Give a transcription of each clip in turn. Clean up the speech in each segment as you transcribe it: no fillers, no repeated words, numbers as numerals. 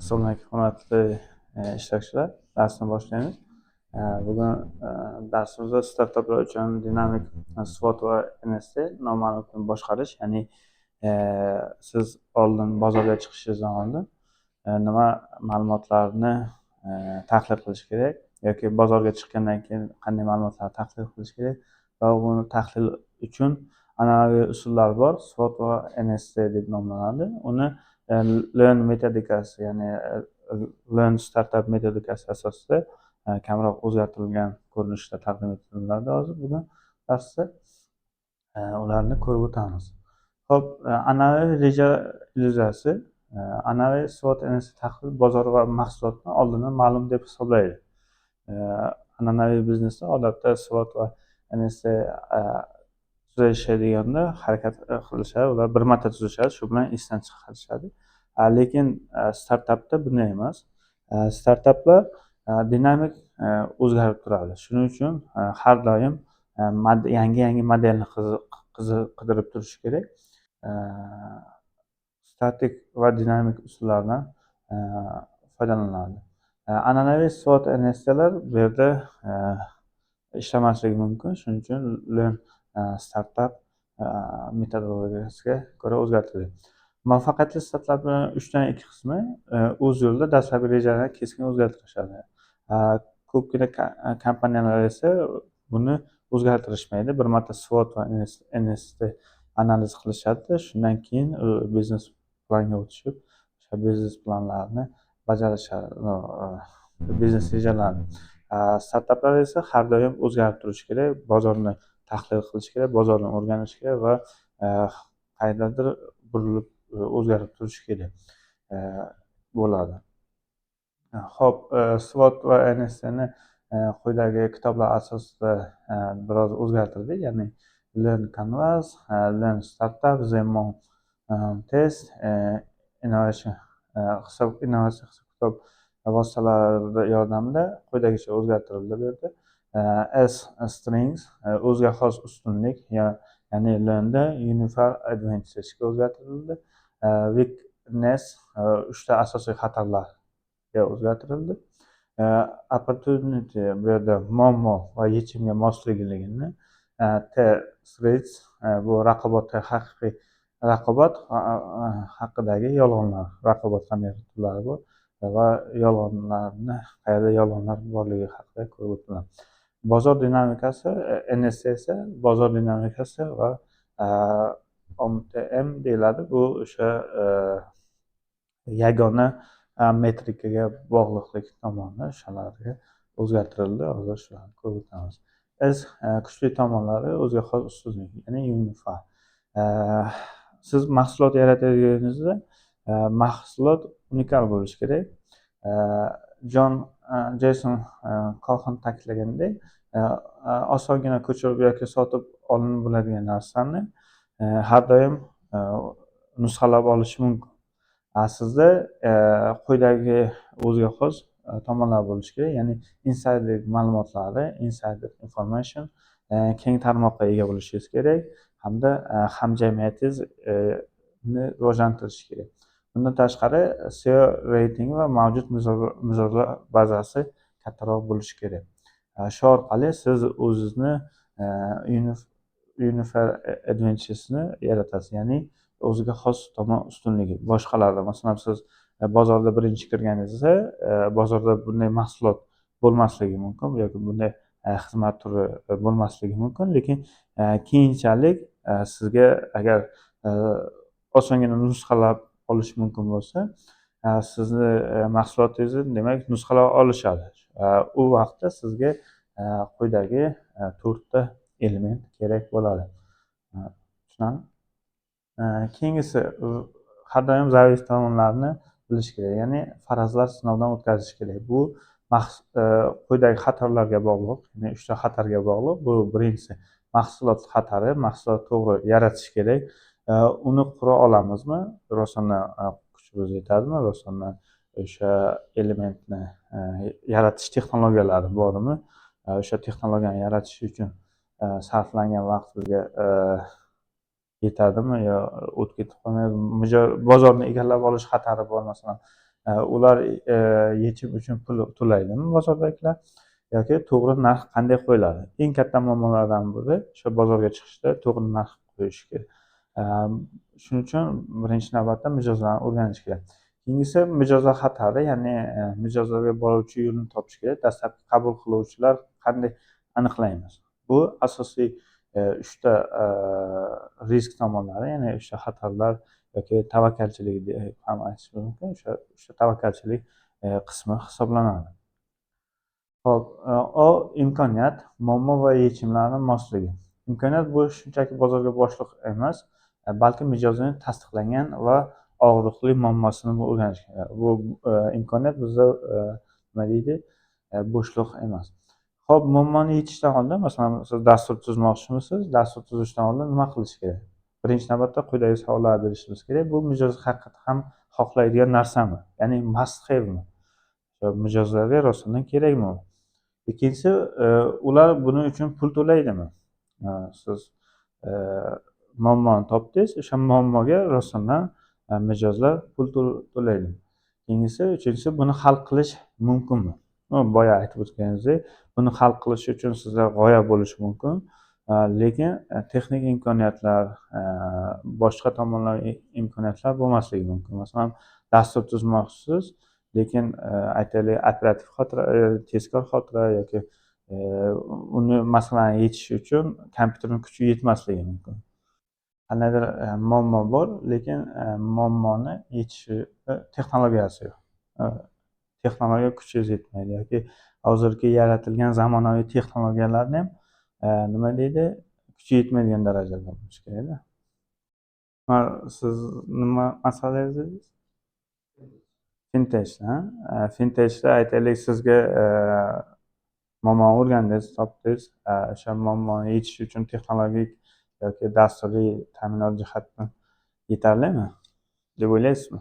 Assalomu alaykum, hurmatli ishtirokchilar. Darsni boshlaymiz. Bugun darsimizda startaplar uchun dinamik SWOT va NST noma'lumlikni boshqarish, ya'ni siz oldin bozorga chiqishingizdan oldin nima ma'lumotlarni tahlil qilish kerak yoki bozorga chiqqandan keyin qanday ma'lumotlarni tahlil qilish kerak va buni tahlil uchun an'anaviy usullar bor. SWOT va NST deb nomlanadi. Uni Learn metodikasi, ya'ni Learn Startup metodikasi asosida kamroq o'zgartirilgan ko'rinishda taqdim etiladi hozir bugun darsda. Ularni ko'rib o'tamiz. Xo'p, an'anaviy reja illyuziyasi. An'anaviy SWOT NST tahlil bozor va mahsulotni oldindan ma'lum deb hisoblaydi. An'anaviy biznesda odatda SWOT va NST tuzishadiganda harakat qilishadi. Ular bir marta tuzishadi, shu bilan esdan chiqarishadi. Lekin startapda bunday emas. Startaplar dinamik o'zgarib turadi. Shuning uchun har doim yangi modelni qidirib turish kerak. Statik va dinamik usullardan foydalaniladi. An'anaviy SWOT NSTlar bu yerda ishlamasligi mumkin. Shuning uchun Learn Startup metodologiyasiga ko'ra o'zgartiriladi. Muvaffaqiyatli startaplarning 3dan 2 qismi o'z yo'lida dastlabki rejalarni keskin o'zgartirishadi. Ko'pgina kompaniyalar esa buni o'zgartirishmaydi. Bir marta SWOT va NST analiz qilishadi. Shundan keyin biznes planga o'tishib, o'sha biznes planlarni bajarishadi, biznes rejalarini. Startaplar esa har doim o'zgarib turishi kerak, bozorni tahlil qilish kerak, bozorni o'rganish kerak va qayerdadir burilib o'zgarib turishi kerak bo'ladi. Xo'p, SWOT va NSTni quyidagi kitoblar asosida biroz o'zgartirdik, ya'ni Learn Canvas, Learn Startup, Zemon Test, innovatsion hisob-kitob vositalari yordamida quyidagicha o'zgartirildi bu yerda. S strings o'ziga xos ustunlik, ya'ni Learnda Unified Advantage'ga o'zgartirildi. Weakness 3ta asosiy xatarlarga o'zgartirildi. Opportunity bu yerda muammo va yechimga mosligligini. Threats bu haqiqiy raqobat haqidagi yolg'onlar, raqobat qanday turlari bor va yolg'onlarni qayerda yolg'onlar borligi haqida ko'rib o'tiladi. Bozor dinamikasi, NST esa bozor dinamikasi va OMTM deyiladi. Bu o'sha yagona metrikaga bog'liqlik tomoni o'shalarga o'zgartirildi. Hozir shularni ko'rib o'tamiz. Kuchli tomonlari o'ziga xos ustunlik, ya'ni Unify. Siz mahsulot yaratayotganingizda mahsulot unikal bo'lishi kerak. Jason Colqin ta'kidlagandek, osongina ko'chirib yoki sotib olinib bo'ladigan narsani har doim nusxalab olish mumkin. Sizda quyidagi o'ziga xos tomonlar bo'lishi kerak, ya'ni insider ma'lumotlari, insider information keng tarmoqqa ega bo'lishingiz kerak hamda hamjamiyatingizni rivojlantirish kerak. Bundan tashqari SEO reytingi va mavjud mizozlar bazasi kattaroq bo'lishi kerak. Shu orqali siz o'zingizni Unified Advantage'ni yaratasiz, ya'ni o'ziga xos tomon ustunligi. Boshqalardan, masalan, siz bozorda birinchi kirganingizda bozorda bunday mahsulot bo'lmasligi mumkin yoki bunday xizmat turi bo'lmasligi mumkin, lekin keyinchalik sizga agar osongina nusxalab olish mumkin bo'lsa, sizni mahsulotingizni demak nusxalab olishadi. U vaqtda sizga quyidagi 4 ta element kerak bo'ladi. Tushunarli? Keyingisi har doim zaif tomonlarni bilish kerak, ya'ni farazlar sinovdan o'tkazish kerak. Bu quyidagi xatarlarga bog'liq, ya'ni 3 ta xatarga bog'liq. Bu birinchisi mahsulot xatari, mahsulot to'g'ri yaratish kerak. Uni qura olamizmi? Rosondan kuchimiz yetadimi? Rosondan o'sha elementni yaratish texnologiyalari bormi? O'sha texnologiyani yaratish uchun sarflangan vaqt bizga yetadimi yo o'tib ketib qolmaydi? Bozorni egallab olish xatari bor, masalan, ular yechim uchun pul to'laydimi bozordagilar yoki to'g'ri narx qanday qo'yiladi? Eng katta muammolardan biri o'sha bozorga chiqishda to'g'ri narx qo'yish kerak. E, Shuning uchun birinchi navbatda mijozlarni o'rganish kerak. Keyingisi mijozlar xatari, ya'ni mijozlarga boruvchi yo'lni topish kerak. Dastlabki qabul qiluvchilar qanday aniqlaymiz? Bu asosiy uchta risk tomonlari, ya'ni o'sha xatarlar yoki tavakkalchilik deb ham aytish mumkin. O'sha tavakkalchilik qismi hisoblanadi. Ho'p, imkoniyat, muammo va yechimlarni mosligi. Imkoniyat bu shunchaki bozorga boshliq emas, balki mijozning tasdiqlangan va og'riqli muammosini o'rganish kerak. Bu imkoniyat bizda nima deydi, bo'shliq emas. Ho'p, muammoni yechishdan oldin, masalan, siz dastur tuzmoqchimisiz? Dastur tuzishdan oldin nima qilish kerak? Birinchi navbatda quyidagi savollarni berishimiz kerak. Bu mijoz haqiqatan ham xohlaydigan narsami? Ya'ni must have'mi? Mijozlarga rostdan kerakmi u? Ikkinchisi, ular buning uchun pul to'laydimi? Siz muammoni topdingiz, o'sha muammoga rostdan mijozlar pul to'laydi. Keyingisi, uchinchisi, buni hal qilish mumkinmi? Boya aytib o'tganingizdek, buni hal qilish uchun sizda g'oya bo'lishi mumkin, lekin texnik imkoniyatlar, boshqa tomonlama imkoniyatlar bo'lmasligi mumkin. Masalan, dastur tuzmoqchisiz, lekin aytaylik operativ xotira, tezkor xotira yoki uni masalani yechish uchun kompyuterning kuchi yetmasligi mumkin. Qandaydir muammo bor, lekin muammoni yechishi texnologiyasi yo'q. Texnologiya kuchingiz yetmaydi yoki hozirgi yaratilgan zamonaviy texnologiyalarni ham nima deydi, kuchi yetmaydigan darajada bo'lishi kerakda. Siz nima masalangiz dedingiz? Fintechda, fintechda aytaylik, sizga muammoni o'rgandingiz, topdingiz, o'sha muammoni yechish uchun texnologik yoki dasturiy ta'minot jihatdan yetarlimi deb o'ylaysizmi?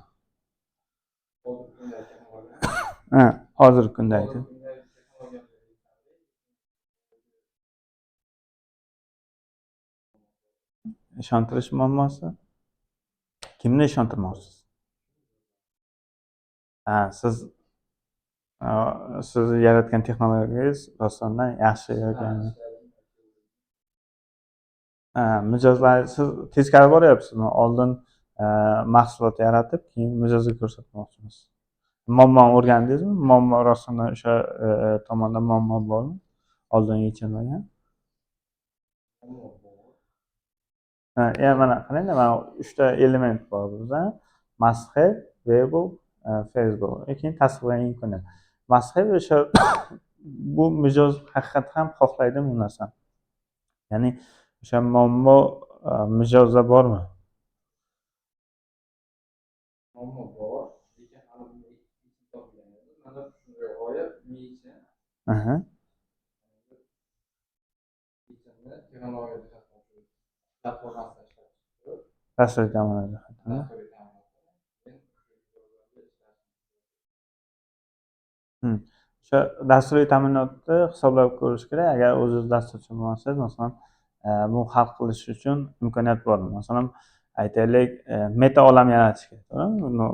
Hozirgi kunda ayting. Ishontirish muammosi. Kimni ishontirmoqchisiz? Siz yaratgan texnologiyangiz rostdan yaxshi yoki mijozlar, siz teskari boryapsizmi? Oldin mahsulot yaratib, keyin mijozga ko'rsatmoqchimisiz? Muammoni o'rgandingizmi? Muammo rostdan o'sha tomonda muammo bormi? Oldin yechilmagan. Mana qarangda, mana 3 ta element bor bizda. Must have, viable, feasible. Keyin tasdiqlangan imkoniyat. Must have o'sha bu mijoz haqiqatan ham xohlaydimi bu narsani? Ya'ni o'sha muammo mijozda bormi? Muammo bor, lekin hali bunga yechim topilgan emas. Mana shunday g'oya yechim. Yechimni texnologiya jihatdan platformasida ishlab chiqib, dasturiy ta'minot jihatdan. O'sha dasturiy ta'minotni hisoblab ko'rish kerak. Agar o'zingiz dasturchi bo'lmasangiz, masalan, bu hal qilish uchun imkoniyat bormi? Masalan, aytaylik, meta olam yaratish kerak, to'g'rimi?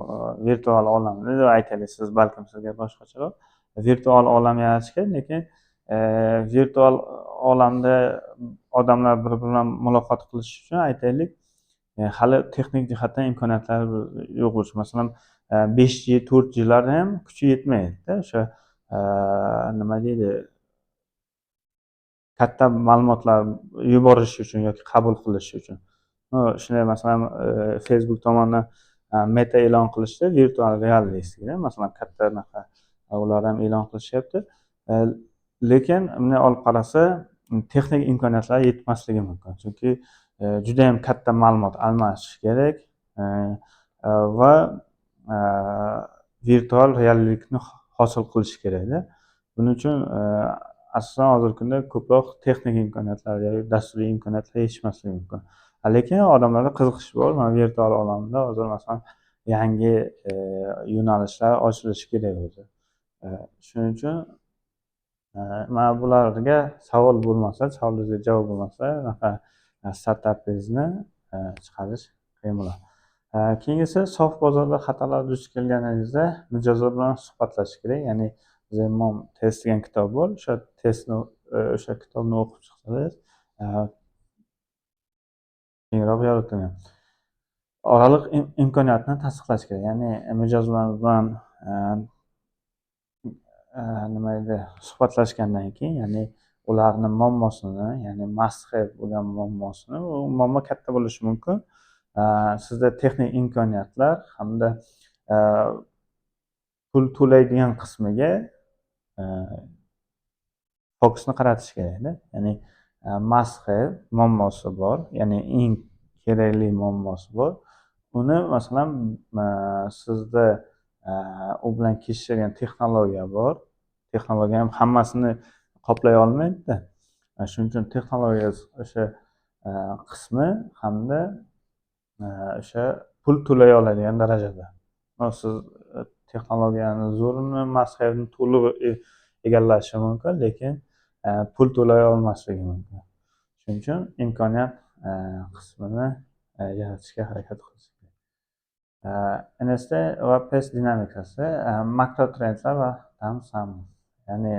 Virtual olam deb aytaylik, siz balkim sizga boshqacharoq virtual olam yaratish kerak, lekin virtual olamda odamlar bir-bilan muloqot qilish uchun aytaylik, hali texnik jihatdan imkoniyatlari yo'q bo'lishi. Masalan, 5G, 4G'larda ham kuchi yetmaydi-da, o'sha nima deydi, katta ma'lumotlar yuborish uchun yoki qabul qilish uchun. Shunday, masalan, Facebook tomonidan meta e'lon qilishdi, virtual reallikda, masalan, katta ular ham e'lon qilishyapti. Lekin bunday olib qarasa, texnik imkoniyatlar yetmasligi mumkin. Chunki juda ham katta ma'lumot almashish kerak va virtual reallikni hosil qilish kerakda. Buning uchun asosan hozirgi kunda ko'proq texnik imkoniyatlar yoki dasturiy imkoniyatlar yetishmasligi mumkin. Lekin odamlarda qiziqish bor. Mana virtual olamda hozir masalan yangi yo'nalishlar ochilishi kerak o'zi. Shuning uchun mana bularga savolingizga javob bo'lmasa, startapingizni chiqarish qiyin bo'ladi. Keyingisi sof bozorda xatolar duch kelganingizda mijozlar bilan suhbatlashish kerak. Ya'ni "Zemmom test" degan kitob bor. O'sha testni o'sha kitobni o'qib chiqsangiz kengroq yoritilgan. Oraliq imkoniyatni tasdiqlash kerak. Ya'ni mijozlar bilan nima edi, suhbatlashgandan keyin, ya'ni ularni muammosini, ya'ni must have bo'lgan muammosini, u muammo katta bo'lishi mumkin. Sizda texnik imkoniyatlar hamda pul to'laydigan qismiga fokusni qaratish kerakda. Ya'ni must have muammosi bor, ya'ni eng kerakli muammosi bor. Uni masalan sizda u bilan kechishadigan texnologiya bor. Texnologiya ham hammasini qoplay olmaydi-da. Shuning uchun texnologiya o'sha qismi hamda o'sha pul to'lay oladigan darajada. Siz texnologiyani zo'rini, must have'ni to'liq egallashi mumkin, lekin pul to'lay olmasligi mumkin. Shuning uchun imkoniyat qismini yaratishga harakat qilish kerak. NST va PES dinamikasi, makro trendlar va tam-sam. Ya'ni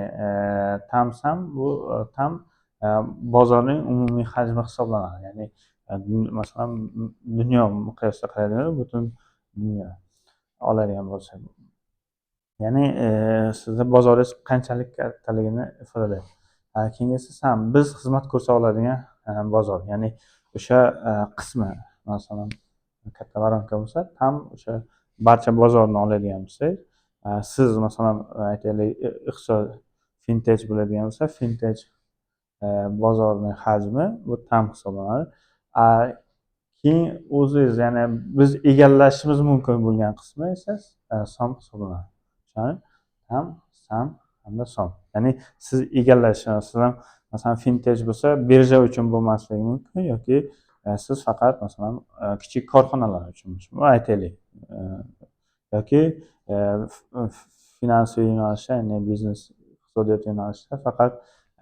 tam-sam bu tam bozorning umumiy hajmi hisoblanadi. Ya'ni masalan dunyo miqyosida qaraganda butun dunyo oladigan bo'lsak, ya'ni sizni bozoringiz qanchalik kattaligini ifodalaydi. Keyingisi sam, biz xizmat ko'rsata oladigan bozor, ya'ni o'sha qismi, masalan katta varanka bo'lsa, tam o'sha barcha bozorni oladigan bo'lsak, siz masalan aytaylik iqtisod fintech bo'ladigan bo'lsa, fintech bozorning hajmi bu tam hisoblanadi. Keyin o'zingiz, ya'ni biz egallashimiz mumkin bo'lgan qismi esa som hisoblanadi. Tam, sam hamda som. Ya'ni siz egallashingiz, siz ham masalan fintech bo'lsa, birja uchun bo'lmasligi mumkin yoki siz faqat masalan kichik korxonalar uchun aytaylik, yoki finansiy yo'nalishda, ya'ni biznes iqtisodiyot yo'nalishida faqat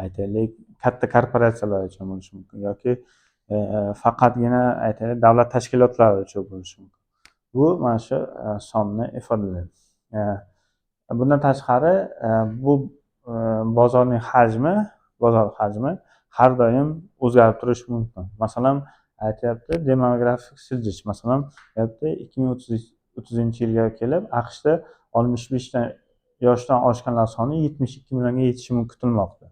aytaylik katta korporatsiyalar uchun bo'lishi mumkin yoki faqatgina aytaylik davlat tashkilotlari uchun bo'lishi mumkin. Bu mana shu somni ifodalaydi. Bundan tashqari bu bozorning bozor hajmi har doim o'zgarib turishi mumkin. Masalan aytyapti demografik siljich, masalan aytyapti 2030-yilga kelib AQShda 65 yoshdan oshganlar soni 72 millionga yetishi kutilmoqda.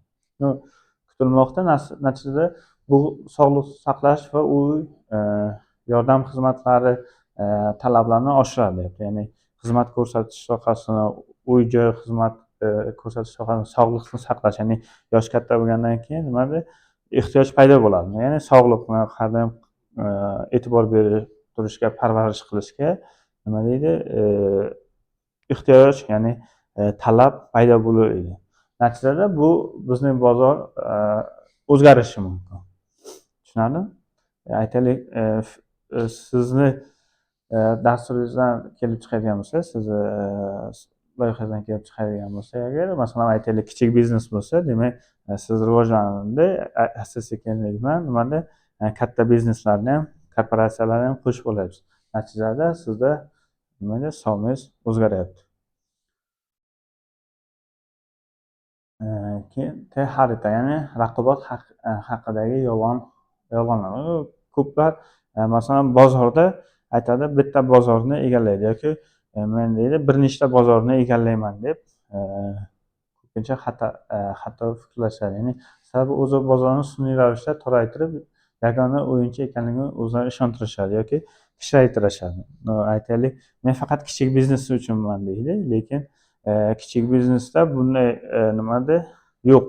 Natijada bu sog'liqni saqlash va uy yordam xizmatlari talablarini oshiradi, deyapti. Ya'ni xizmat ko'rsatish sohasini, uy-joy xizmat ko'rsatish sohasini, sog'liqni saqlash, ya'ni yosh katta bo'lgandan keyin nimada ehtiyoj paydo bo'ladi. Ya'ni sog'liqni har doim e'tibor berib turishga, parvarish qilishga nima deydi, ehtiyoj, ya'ni talab paydo bo'laydi. Natijada bu bizning bozor o'zgarishi mumkin. Tushunarlimi? Aytaylik sizni dasturingizdan kelib chiqadigan bo'lsa, sizni loyihadan kelib chiqadigan bo'lsa, agar masalan aytaylik kichik biznes bo'lsa, demak siz rivojlanishda asta-sekinlik bilan nimada katta bizneslarni ham, korporatsiyalarni ham qo'shib olyapsiz. Natijada sizda nimada somingiz o'zgaryapti. Keyin T-xarita, ya'ni raqobat haqidagi yolg'onlar. Ko'plar masalan bozorda aytadi, bitta bozorni egallaydi yoki men deydi bir nechta bozorni egallayman deb ko'pincha xato fikrlashadi. Ya'ni sababi o'zi bozorni sun'iy ravishda toraytirib yagona o'yinchi ekanligini o'zlari ishontirishadi yoki kichraytirishadi. Aytaylik, men faqat kichik biznes uchunman deydi, lekin kichik biznesda bunday nimada yo'q.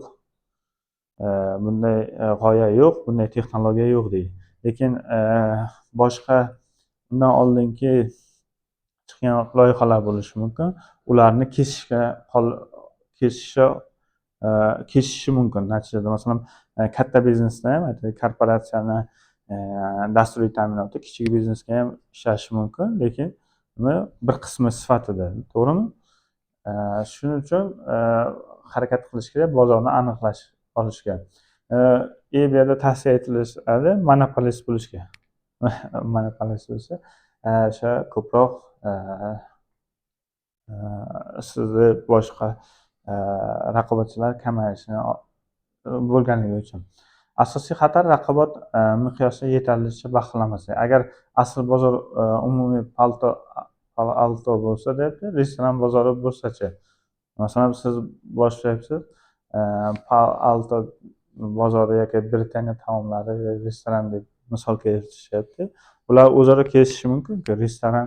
Bunday g'oya yo'q, bunday texnologiya yo'q deydi. Lekin boshqa undan oldingi chiqqan loyihalar bo'lishi mumkin. Ularni keshishi mumkin. Natijada masalan katta biznesda ham, korporatsiyani dasturiy ta'minoti kichik biznesga ham ishlashi mumkin, lekin bir qismi sifatida, to'g'rimi? Shuning uchun harakat qilish kerak, bozorni aniqlash olishga. Bu yerda tavsiya etiladi monopolist bo'lishga. Monopolist bo'lsa, o'sha ko'proq sizni boshqa raqobatchilar kamayishini bo'lganligi uchun. Asosiy xatar raqobat miqyosi yetarlicha baholamaslik. Agar asl bozor umumiy palto bo'lsa deyapti, restoran bozori bo'lsa-chi? Masalan, siz boshlayapsiz, palto bozori yoki Britaniya taomlari, restoran deb misol keltirishyapti. Ular o'zaro kelishishi mumkin-ku. Restoran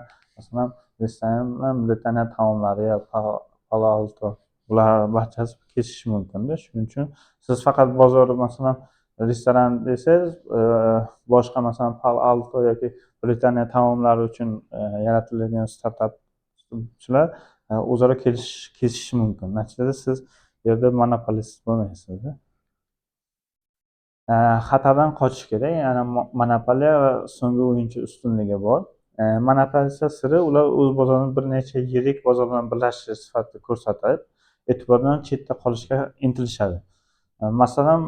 bilan Britaniya taomlari yo Palo Alto bular barchasi kesishishi mumkin-da. Shuning uchun siz faqat bozorni masalan restoran desangiz, boshqa masalan Palo Alto yoki Britaniya taomlari uchun yaratilgan startapchilar o'zaro kesishishi mumkin. Natijada siz bu yerda monopolist bo'lmaysizda. Xatardan qochish kerak. Ya'ni monopoliya va so'nggi o'yinchi ustunligi bor. Monopoliya siri ular o'z bozorini bir necha yirik bozor bilan birlashish sifatida ko'rsatib, e'tibordan chetda qolishga intilishadi. Masalan,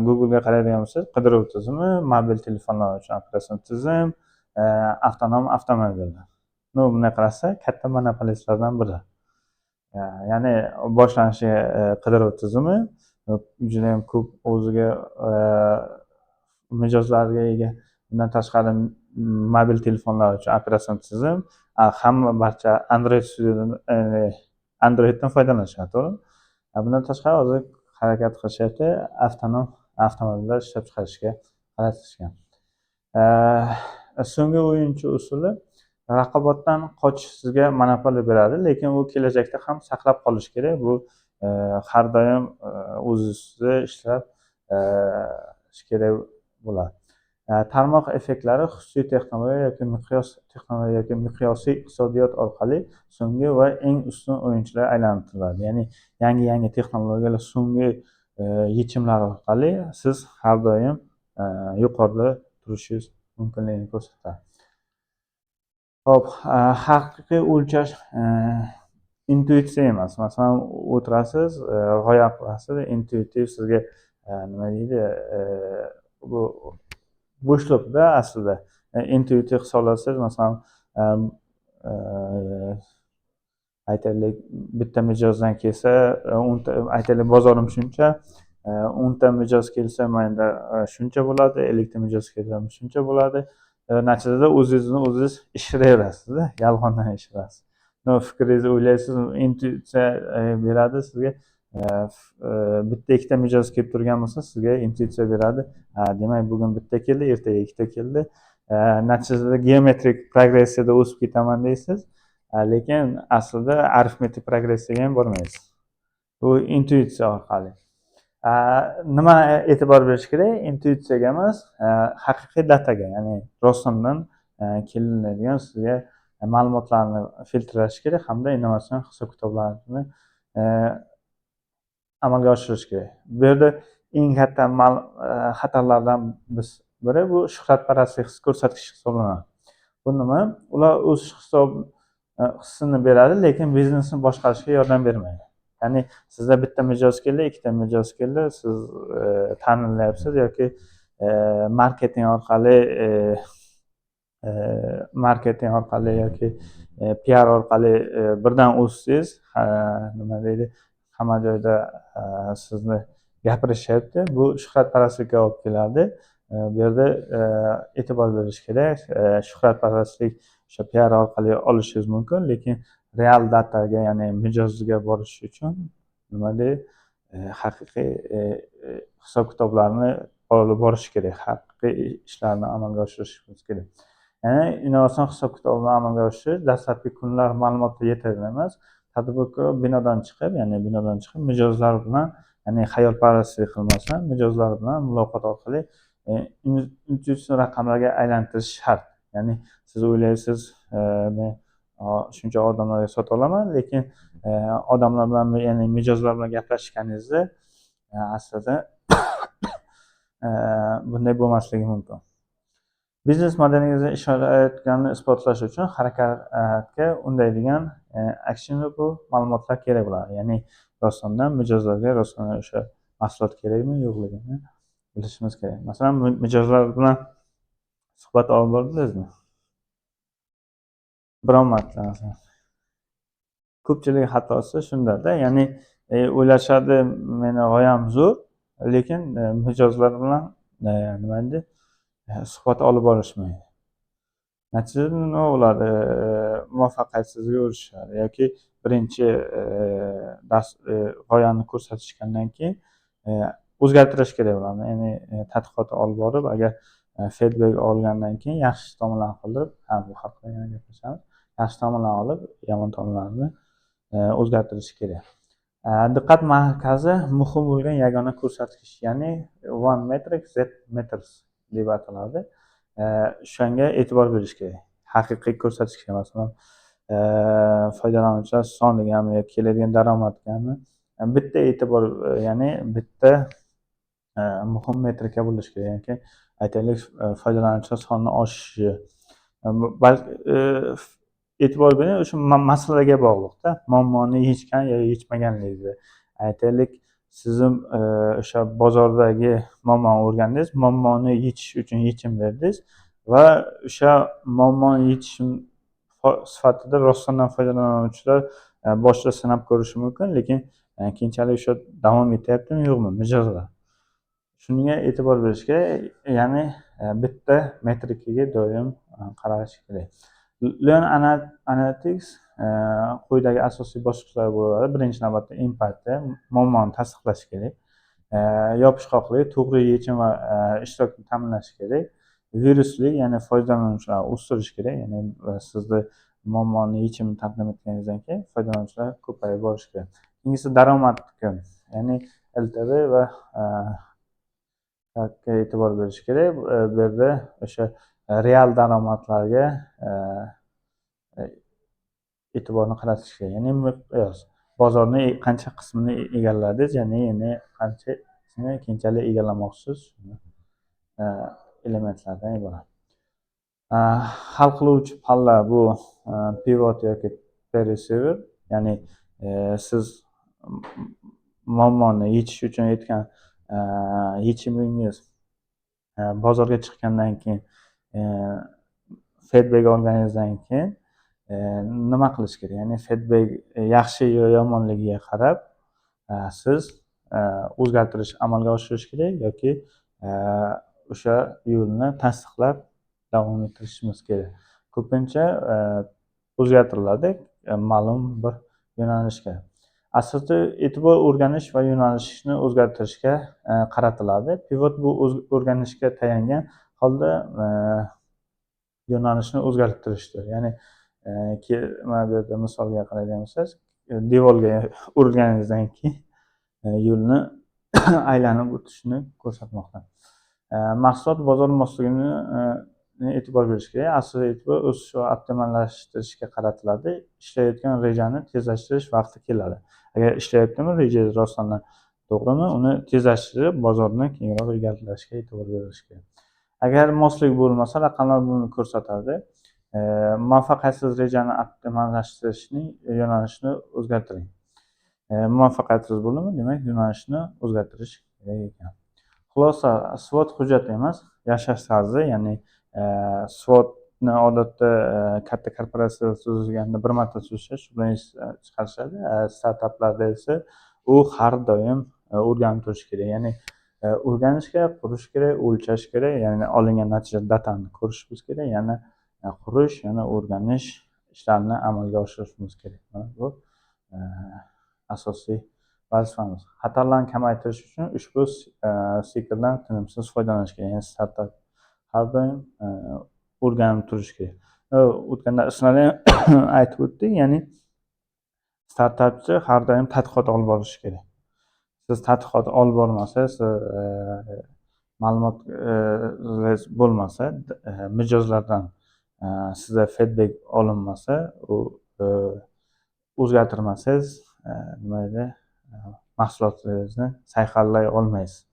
Google'ga qaraydigan bo'lsak, qidiruv tizimi, mobil telefonlar uchun operatsion tizim, avtonom avtomobillar. Bunday qarasak, katta monopolistlardan biri. Ya'ni boshlanishi qidiruv tizimi juda ham ko'p o'ziga mijozlarga ega. Bundan tashqari mobil telefonlar uchun operatsion tizim, barcha Androiddan foydalanishadi, to'g'rimi? Bundan tashqari hozir harakat qilishyapti, avtonom avtomobillar ishlab chiqarishga qaratishgan. So'nggi o'yinchi usuli raqobatdan qochish sizga monopoliya beradi, lekin u kelajakda ham saqlab qolish kerak. Bu har doim o'zingizni ishlab kerak bo'ladi. Tarmoq effektlari xususiy texnologiya yoki miqyosiy iqtisodiyot orqali so'nggi va eng ustun o'yinchilar aylantiriladi. Ya'ni yangi texnologiyalar, so'nggi yechimlar orqali siz har doim yuqorida turishingiz mumkinligini ko'rsatadi. Xo'p, haqiqiy o'lchash intuitsiya emas. Masalan, o'tirasiz, g'oya qilasiz, intuitiv sizga nima deydi, bu bo'shliqda aslida intuitiv hisoblasangiz, masalan, aytaylik, bitta mijozdan kelsa, aytaylik, bozorim shuncha, 10 ta mijoz kelsa, menda shuncha bo'ladi, 50 ta mijoz kelsa shuncha bo'ladi. Natijada o'zingiz ishlayverasizda, yolg'ondan ishlaysiz. Fikringizni o'ylaysiz, intuitsiya beradi sizga. Bitta ikkita mijoz kelib turgan bo'lsa, sizga intuitsiya beradi. Demak, bugun bitta keldi, ertaga ikkita keldi. Natijada geometrik progressiyada o'sib ketaman deysiz, lekin aslida arifmetik progressiyaga ham bormaysiz. Bu intuitsiya orqali. Nima e'tibor berish kerak? Intuitsiyaga emas, haqiqiy dataga, ya'ni rostdan kelinadigan sizga ma'lumotlarni filtrlash kerak hamda innovatsion hisob-kitoblarni amalga oshirish kerak. Bu yerda eng katta xatarlardan biri bu shuhratparastlik ko'rsatkichi hisoblanadi. Bu nima? Ular o'z hissini beradi, lekin biznesni boshqarishga yordam bermaydi. Ya'ni sizda bitta mijoz keldi, ikkita mijoz keldi, siz ta'minlayapsiz yoki marketing orqali yoki PR orqali birdan o'ssangiz, nima deydi, hamma joyda sizni gapirishyapti. Bu shuhratparastlikka olib keladi. Bu yerda e'tibor berish kerak. Shuhratparastlik o'sha PR orqali olishingiz mumkin, lekin real dataga, ya'ni mijozga borish uchun nima deydi, haqiqiy hisob-kitoblarni olib borish kerak. Haqiqiy ishlarni amalga oshirishimiz kerak. Ya'ni innovatsion hisob-kitobni amalga oshirish dastlabki kunlar ma'lumotlar yetarli emas. Tadbirkor binodan chiqib, mijozlar bilan, ya'ni xayolparastlik qilmasdan, mijozlar bilan muloqot orqali intuitsion raqamlarga aylantirish shart. Ya'ni siz o'ylaysiz, men shuncha odamlarga sota olaman, lekin odamlar bilan, ya'ni mijozlar bilan gaplashganingizda aslida bunday bo'lmasligi mumkin. Biznes modelingizni ishlayotganini isbotlash uchun harakatga undaydigan actionable ma'lumotlar kerak bo'ladi. Ya'ni rostdan mijozlarga rostdan o'sha mahsulot kerakmi, yo'qligini bilishimiz kerak. Masalan, mijozlar bilan suhbat olib bordingizmi? biron marta. Ko'pchilik xatosi shundada, ya'ni o'ylashadi meni g'oyam zo'r, lekin mijozlar bilan nima deydi, suhbat olib borishmaydi. Natijada nima bo'ladi? Muvaffaqiyatsizlikka erishishadi yoki birinchi g'oyani ko'rsatishgandan keyin o'zgartirish kerak ularni. Ya'ni tadqiqot olib borib, agar feedback olgandan keyin yaxshi tomonlarni qildirib, bu haqida yana gaplashamiz. Yaxshi tomonlarni olib, yomon tomonlarini o'zgartirish kerak. Diqqat markazi muhim bo'lgan yagona ko'rsatkich, ya'ni one metric z meters deb ataladi. Shunga e'tibor berish kerak. Haqiqiy ko'rsatkichga, masalan, foydalanuvchilar sonigami yoki keladigan daromadgami bitta e'tibor, ya'ni bitta muhim metrika bo'lishi kerak. Yoki aytaylik, foydalanuvchilar soni oshishi, e'tibor bering, o'sha masalaga bog'liqda, muammoni yechgan yoki yechmaganligiga. Aytaylik, siz o'sha bozordagi muammoni o'rgandingiz, muammoni yechish uchun yechim berdingiz va o'sha muammoni yechishim sifatida rostdan foydalanuvchilar boshida sinab ko'rishi mumkin, lekin keyinchalik o'sha davom etyaptimi yo'qmi, mijozlar. Shunga e'tibor berish kerak, ya'ni bitta metrikaga doim qarash kerak. Learn Analytics quyidagi asosiy bosqichlar bo'ladi. Birinchi navbatda empatiya, muammoni tasdiqlash kerak. Yopishqoqlik, to'g'ri yechim va ishtirokni ta'minlash kerak. Viruslik, ya'ni foydalanuvchilarni o'stirish kerak. Ya'ni sizni muammoni yechimini taqdim etganingizdan keyin foydalanuvchilar ko'payib borishi kerak. Ikkinchisi daromad, ya'ni LTV va e'tibor berish kerak. Bu yerda o'sha real daromadlarga e'tiborni qaratish kerak. Ya'ni miqyos, bozorni qancha qismini egalladingiz, ya'ni qanchasini keyinchalik egallamoqchisiz, elementlardan iborat. Hal qiluvchi palla bu pivot yoki receiver, ya'ni siz muammoni yechish uchun aytgan yechimingiz bozorga chiqqandan keyin feedback olganingizdan keyin nima qilish kerak? Ya'ni feedback yaxshi yo yomonligiga qarab siz o'zgartirish amalga oshirish kerak yoki o'sha yo'lni tasdiqlab davom ettirishimiz kerak. Ko'pincha o'zgartiriladi ma'lum bir yo'nalishga. Asosiy e'tibor o'rganish va yo'nalishni o'zgartirishga qaratiladi. Pivot bu o'rganishga tayangan holda yo'nalishni o'zgartirishdir. Ya'ni mana bu yerda misolga qaraydigan bo'lsangiz, devorga urilganingizdan keyin yo'lni aylanib o'tishni ko'rsatmoqda. Mahsulot bozor mosligini e'tibor berish kerak. Asosiy e'tibor o'sish va optimallashtirishga qaratiladi. Ishlayotgan rejani tezlashtirish vaqti keladi. Agar ishlayaptimi, rejangiz rostdan to'g'rimi, uni tezlashtirib bozorni kengroq egallashga e'tibor berish kerak. Agar moslik bo'lmasa, raqamlar buni ko'rsatadi. Muvaffaqiyatsiz rejani optimallashtirishning yo'nalishini o'zgartiring. Muvaffaqiyatsiz bo'ldimi, demak yo'nalishni o'zgartirish kerak ekan. Xulosa, SWOT hujjat emas, yashash tarzi. Ya'ni SWOTni odatda katta korporatsiyalar tuzilganda bir marta tuzishadi, shu bilan chiqarishadi. Startaplarda esa u har doim o'rganib turish kerak. Ya'ni o'rganish kerak, qurish kerak, o'lchash kerak, ya'ni olingan natija datani ko'rishimiz kerak, yana qurish, yana o'rganish ishlarini amalga oshirishimiz kerak. Bu asosiy vazifamiz. Xatarlarni kamaytirish uchun ushbu sikldan tinimsiz foydalanish kerak. Ya'ni startap har doim o'rganib turish kerak. O'tgan darslarda aytib o'tdik, ya'ni startapchi har doim tadqiqot olib borishi kerak. Siz tadqiqot olib bormasangiz, ma'lumot bo'lmasa, mijozlardan sizga feedback olinmasa, u o'zgartirmasangiz, nima edi, mahsulotingizni sayqallay olmaysiz.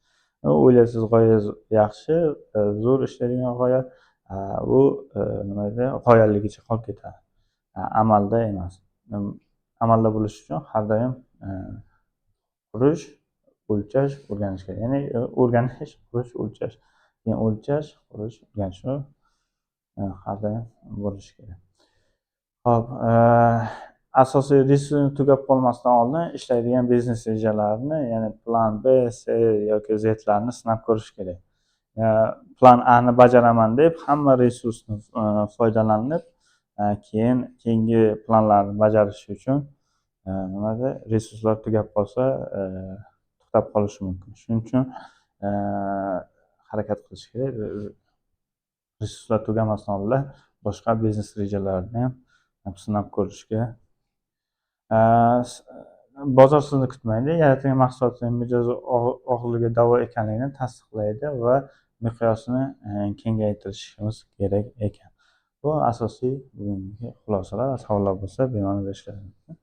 O'ylaysiz, g'oyangiz yaxshi, zo'r ishlaydigan g'oya, bu nima edi, g'oyaligicha qolib ketadi. Amalda emas. Amalda bo'lish uchun har doim qurish, o'lchash, o'rganish kerak. Ya'ni o'rganish, qurish, o'lchash. Keyin o'lchash, qurish, o'rganish har doim bo'lishi kerak. Hop, asosiy resursni tugab qolmasdan oldin ishlaydigan biznes rejalarini, ya'ni plan B, C yoki Zlarni sinab ko'rish kerak. Plan A'ni bajaraman deb hamma resursni foydalanib, keyingi planlarni bajarish uchun nimada resurslar tugab qolsa, to'xtab qolishi mumkin. Shuning uchun harakat qilish kerak. Resurslar tugamasdan oldin boshqa biznes rejalarini ham sinab ko'rishga. Bozor sizni kutmaydi. Yaratilgan mahsulotning mijoz og'irligi da'vo ekanligini tasdiqlaydi va miqyosini kengaytirishimiz kerak ekan. Bu asosiy bugungi xulosalar. Savollar bo'lsa bemalol berishlaringiz mumkin.